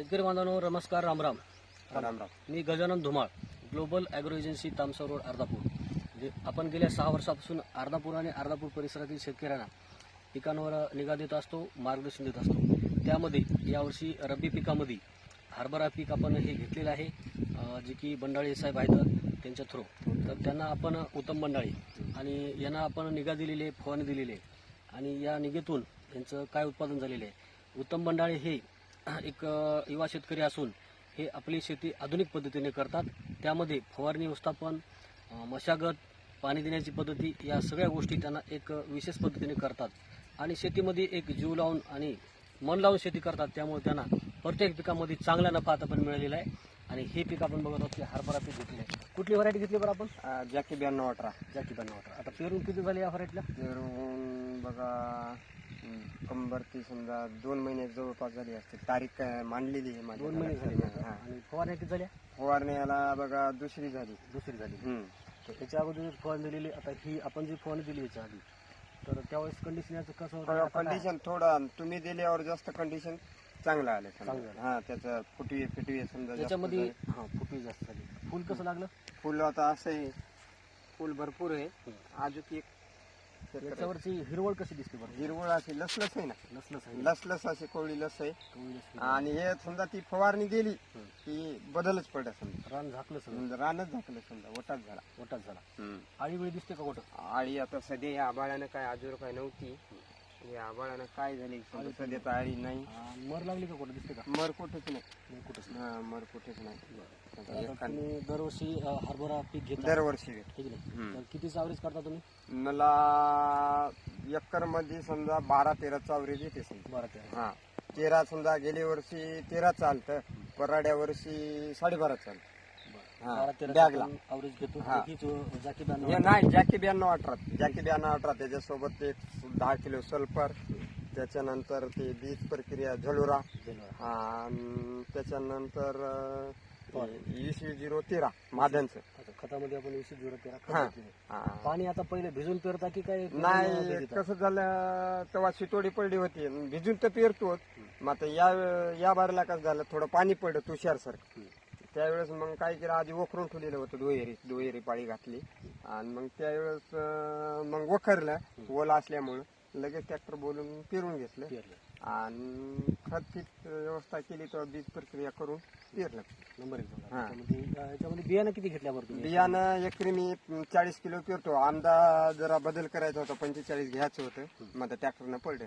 शेतकरी बांधवांनो नमस्कार, रामराम. राम राम. मी Gajanan Dhumal, global agro agency, Tamsa road, Ardhapur. आपण गेल्या 6 वर्षापासून अर्धापूर आणि अर्धापूर परिसरातील शेतकऱ्यांना पिकांवर निगा देत असतो, मार्गदर्शन देत असतो. त्यामध्ये यावर्षी रब्बी पिकामध्ये हरभरा पीक आपण हे घेतलेलं आहे, जे की बंडाळे साहेब आहेत त्यांच्या थ्रू. तर त्यांना आपण उत्तम बंडाळे आणि यांना आपण निगा दिलेली आहे, फवारणी दिलेली आहे. आणि या निगेतून यांचं काय उत्पादन झालेलं आहे. उत्तम बंडाळे हे एक युवा शेतकरी असून हे आपली शेती आधुनिक पद्धतीने करतात. त्यामध्ये फवारणी व्यवस्थापन, मशागत, पाणी देण्याची पद्धती या सगळ्या गोष्टी त्यांना एक विशेष पद्धतीने करतात आणि शेतीमध्ये एक जीव लावून आणि मन लावून शेती करतात. त्यामुळे त्यांना प्रत्येक पिकामध्ये चांगला नफा आतापर्यंत मिळालेला आहे. आणि हे पीक आपण बघत आहोत की हरभरा पीक घेतले आहे. कुठली व्हरायटी घेतली बरं आपण? जॅकी 9218. जॅकी 9218. आता पेरून किती झाले या व्हरायटीला? पेरून बघा कंबरती समजा 2 महिने जवळपास झाली असते. तारीख मांडलेली आहे माझ्या. 2 महिने झाले. आणि फवारण्या किती झाल्या? फवारण्याला बघा दुसरी झाली. तर त्याच्या अगोदर फवारणी दिलेली. आता ही आपण जी फवारणी दिली याच्या आधी, तर त्यावेळेस कंडिशन याचं कसं होतं? कंडिशन थोडं तुम्ही दिल्यावर जास्त कंडिशन चांगलं आलं. हा, त्याचं फुटवी समजा त्याच्यामध्ये फुटवी जास्त झाली. फुल कसं लागलं? फुल आता असं आहे, फुल भरपूर आहे. अजून एक त्याच्यावरची हिरवळ कशी दिसते बरं? हिरवळ अशी लसलस आहे ना, लसलस अशी कोवळी लस आहे. आणि हे समजा ती फवारणी गेली की बदलच पडला. समजा रान झाकलं, समजा रानच झाकलं, समजा ओटाच झाला. आळी वेळी दिसते का कुठं? आळी आता सध्या या आबाळानं काय आजूर काय नव्हती. या आबाळानं काय झाली सध्या तर आळी नाही. मर लागली का कुठं दिसते का? मर कुठेच नाही. मर कुठेच नाही. तुम्ही दरवर्षी हरभरा पीक घेता? दरवर्षी. ठीक आहे. तर कितीच ॲव्हरेज करता तुम्ही? मला एकर मध्ये समजा 12-13 ॲव्हरेज येते. 12-13. 13 समजा गेल्या वर्षी 13 चालतं, पराड्या वर्षी 12.5 चालतं. 12-13 ॲव्हरेज घेतो. जॅकी 9218. नाही, जॅकी 9218. जॅकी 9218 त्याच्यासोबत एक 10 किलो सल्फर, त्याच्यानंतर ते बीज प्रक्रिया झलुरा, आणि त्याच्यानंतर 20-0-13 मादनचं. खतामध्ये आपण 20-0-13. पाणी आता पहिले भिजून पेरता की काय? नाही, कसं झालं तेव्हा शितोडी पडली होती, भिजून तर पेरतो. मग आता या बारीला कसं झालं, थोडं पाणी पडलं तुषारसारखं. त्यावेळेस मग काय केलं, आधी वखरून ठेवलेलं होतं. दुहेरी पाळी घातली आणि मग त्यावेळेस मग वखरलं. ओला असल्यामुळं लगेच ट्रॅक्टर बोलून पेरून घेतलं आणि खत पीक व्यवस्था केली तर बीज प्रक्रिया करून पेरलं. नंबर 1. याच्यामध्ये बियाणं किती घेतल्यावर? बियाणं एकरी मी 40 किलो पेरतो. अंदाज जरा बदल करायचा होता, 45 घ्यायचं होतं. मग आता ट्रॅक्टरनं पडलं.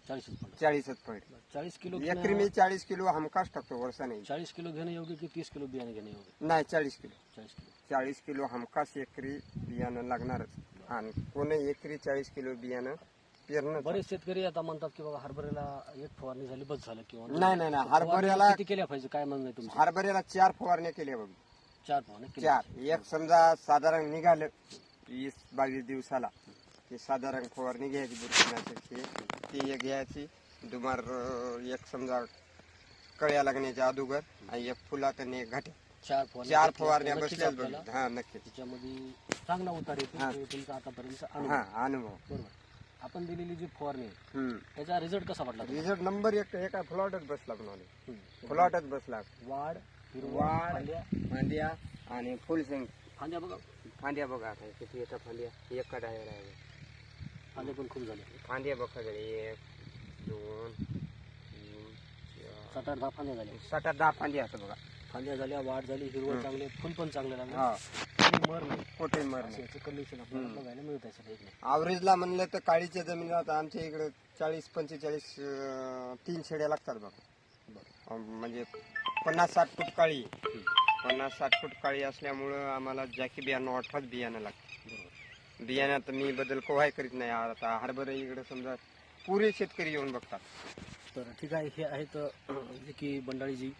40च पडलं. 40 किलो एकरी मी 40 किलो हमखास टाकतो, वर्षा नाही. 40 किलो घेणं योग्य की 30 किलो बियाणं घेणं योग्य? नाही, 40 किलो. 40 किलो हमखास एकरी बियाणं लागणारच. आणि कोणी एकरी 40 किलो बियाणं पेरणं. बरेच शेतकरी आता म्हणतात की बाबा हरभऱ्याला एक फवारणी झाली बस झालं, किंवा नाही, हरभऱ्याला किती केल्या पाहिजे, काय म्हणणं आहे तुमचं? हरभऱ्याला 4 फवारण्या केल्या बघ. 4 फवारण्या? 4. एक समजा साधारण निघालं 20-22 दिवसाला ते साधारण फवारणी घ्यायची. बुरशीनाशकची ती एक घ्यायची. दुमार एक समजा कळ्या लागण्याच्या अगोदर, आणि एक फुलात आणि एक घाट्या. 4 फवारण्या बसल्या बघ. नक्की. त्याच्यामध्ये चांगला उतार येतो तुमचा आतापर्यंत अनुभव. बरोबर. आपण दिलेली जी फवारणी त्याचा रिझल्ट कसा वाटला? Result number 1. एका फ्लॉटच बसला. फ्लॉटच बसला. वाढ, फांद्या आणि फुलसिंग. फांद्या बघा आता किती येतात फांद्या. एका डायर आहे. फांद्या पण खूप झाले. फांद्या बघा, 1, 2, 3, 4, 7-8-10 फांद्या झाल्या. 7-10 फांद्या असं बघा. फांद्या झाल्या, वाढ झाली, हिरवळ चांगले, फुल पण चांगले लागले. मर नाही, कुठे मर नाही. कंडिशन आपल्याला बघायला मिळत आहे. ॲव्हरेजला म्हणलं तर काळीच्या जमिनीत आमच्या इकडे 40-45 3 शेड्या लागतात बघा. म्हणजे 50-60 फूट काळी. 50-60 फूट काळी असल्यामुळं आम्हाला जॅकी 9218 बियाणं लागतं. बियाण्यात मी बदल कोहाय करीत नाही. आता हरभरा इकडे समजा पुरे शेतकरी येऊन बघतात. तर ठीक आहे. हे आहेत जे की बंडाळीजी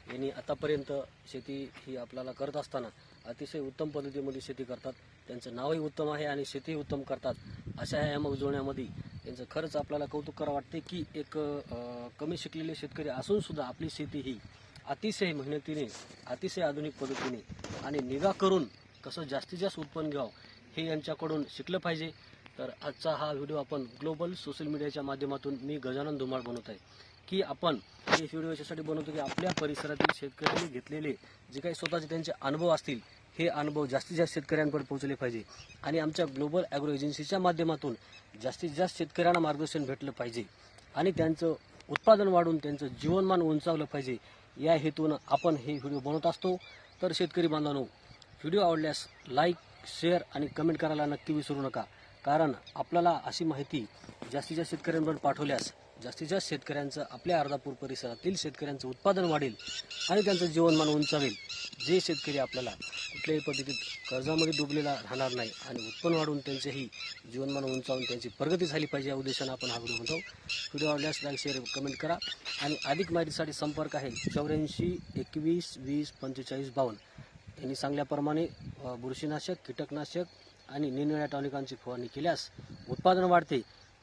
यांनी आतापर्यंत शेती ही आपल्याला करत असताना अतिशय उत्तम पद्धतीमध्ये शेती करतात. त्यांचं नावही उत्तम आहे आणि शेतीही उत्तम करतात. अशा ह्या मग जोडण्यामध्ये त्यांचं खरंच आपल्याला कौतुक करावं वाटते की एक कमी शिकलेले शेतकरी असून सुद्धा आपली शेती ही अतिशय मेहनतीने, अतिशय आधुनिक पद्धतीने आणि निगा करून कसं जास्तीत जास्त उत्पन्न घ्यावं हे यांच्याकडून शिकलं पाहिजे. तर आजचा हा व्हिडिओ आपण ग्लोबल सोशल मीडियाच्या माध्यमातून मी गजानन धुमाळ बनवत आहे. की आपण हे व्हिडिओ याच्यासाठी बनवतो की आपल्या परिसरातील शेतकऱ्यांनी घेतलेले जे काही स्वतःचे त्यांचे अनुभव असतील हे अनुभव जास्तीत जास्त शेतकऱ्यांपर्यंत पोहोचले पाहिजे आणि आमच्या ग्लोबल ॲग्रो एजन्सीच्या माध्यमातून जास्तीत जास्त शेतकऱ्यांना मार्गदर्शन भेटलं पाहिजे आणि त्यांचं उत्पादन वाढून त्यांचं जीवनमान उंचावलं पाहिजे या हेतून आपण हे व्हिडिओ बनवत असतो. तर शेतकरी बांधवांनो, व्हिडिओ आवडल्यास लाईक, शेअर आणि कमेंट करायला नक्की विसरू नका. कारण आपल्याला अशी माहिती जास्तीत जास्त शेतकऱ्यांपर्यंत पाठवल्यास जास्तीत जास्त शेतकऱ्यांचं आपल्या अर्धापूर परिसरातील शेतकऱ्यांचं उत्पादन वाढेल आणि त्यांचं जीवनमान उंचावेल. जे शेतकरी आपल्याला कुठल्याही पद्धतीत कर्जामध्ये डुबलेला राहणार नाही आणि उत्पन्न वाढवून त्यांचेही जीवनमान उंचावून त्यांची प्रगती झाली पाहिजे या उद्देशानं आपण हा व्हिडिओ बनवतो. व्हिडिओ आवडल्यास लाईक, शेअर, कमेंट करा आणि अधिक माहितीसाठी संपर्क आहे 84 21 20 45 52. यांनी सांगल्याप्रमाणे बुरशीनाशक, कीटकनाशक आणि निरनिराळ्या टॉनिकांची फवारणी केल्यास उत्पादन वाढते.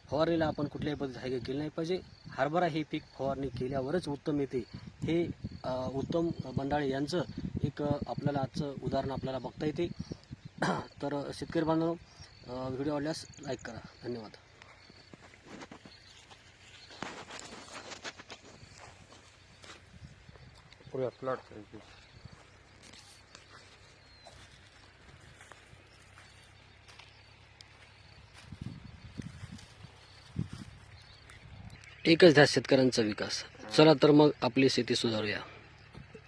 फवारणीला आपण कुठल्याही पद्धतीत हायगे केली नाही पाहिजे. हरभरा हे पीक फवारणी केल्यावरच उत्तम येते. हे उत्तम बंडाळे यांचं एक आपल्याला आजचं उदाहरण आपल्याला बघता येते. तर शेतकरी बांधवांनो, व्हिडिओ आवडल्यास लाईक करा. धन्यवाद. पूरा प्लॉट करायची. एकच ध्यास शेतकऱ्यांचा विकास. चला तर मग आपली शेती सुधारूया.